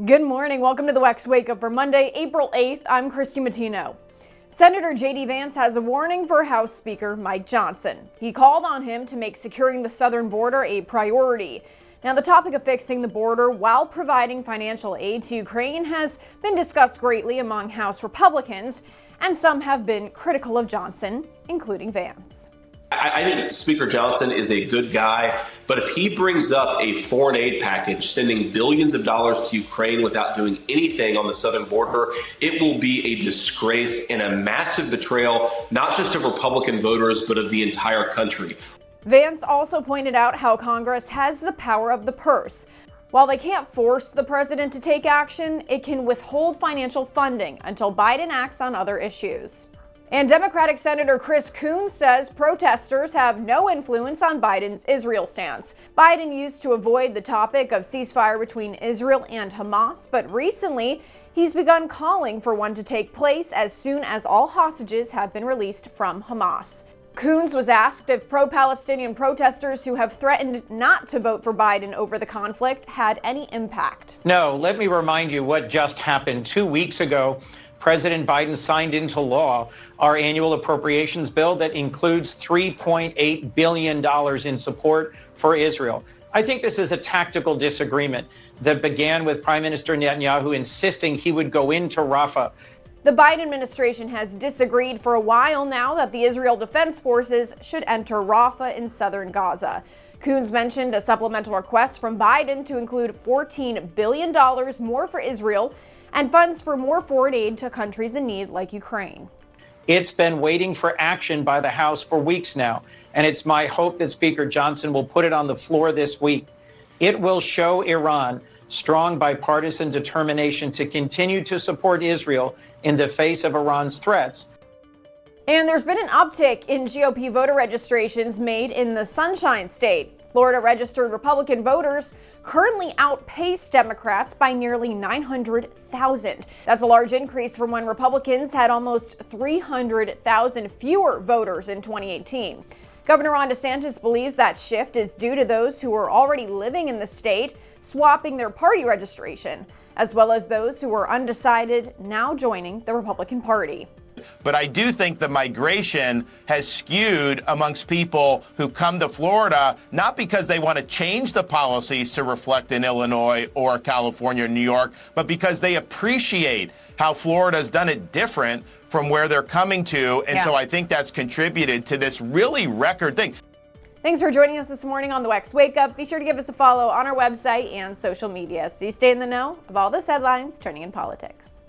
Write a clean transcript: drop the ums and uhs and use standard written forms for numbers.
Good morning. Welcome to the WEX Wakeup for Monday, April 8th. I'm Christy Matino. Senator J.D. Vance has a warning for House Speaker Mike Johnson. He called on him to make securing the southern border a priority. Now, the topic of fixing the border while providing financial aid to Ukraine has been discussed greatly among House Republicans, and some have been critical of Johnson, including Vance. I think Speaker Johnson is a good guy, but if he brings up a foreign aid package, sending billions of dollars to Ukraine without doing anything on the southern border, it will be a disgrace and a massive betrayal, not just of Republican voters, but of the entire country. Vance also pointed out how Congress has the power of the purse. While they can't force the president to take action, it can withhold financial funding until Biden acts on other issues. And Democratic Senator Coons says protesters have no influence on Biden's Israel stance. Biden used to avoid the topic of ceasefire between Israel and Hamas, but recently he's begun calling for one to take place as soon as all hostages have been released from Hamas. Coons was asked if pro-Palestinian protesters who have threatened not to vote for Biden over the conflict had any impact. No, let me remind you what just happened 2 weeks ago. President Biden signed into law our annual appropriations bill that includes $3.8 billion in support for Israel. I think this is a tactical disagreement that began with Prime Minister Netanyahu insisting he would go into Rafah. The Biden administration has disagreed for a while now that the Israel Defense Forces should enter Rafah in southern Gaza. Coons mentioned a supplemental request from Biden to include $14 billion more for Israel and funds for more foreign aid to countries in need like Ukraine. It's been waiting for action by the House for weeks now, and it's my hope that Speaker Johnson will put it on the floor this week. It will show Iran strong bipartisan determination to continue to support Israel in the face of Iran's threats. And there's been an uptick in GOP voter registrations made in the Sunshine State. Florida registered Republican voters currently outpace Democrats by nearly 900,000. That's a large increase from when Republicans had almost 300,000 fewer voters in 2018. Governor Ron DeSantis believes that shift is due to those who are already living in the state swapping their party registration, as well as those who are undecided now joining the Republican Party. But I do think the migration has skewed amongst people who come to Florida, not because they want to change the policies to reflect in Illinois or California or New York, but because they appreciate how Florida's done it different from where they're coming to. And so I think that's contributed to this really record thing. Thanks for joining us this morning on the WEX Wake Up. Be sure to give us a follow on our website and social media so you stay in the know of all those headlines turning in politics.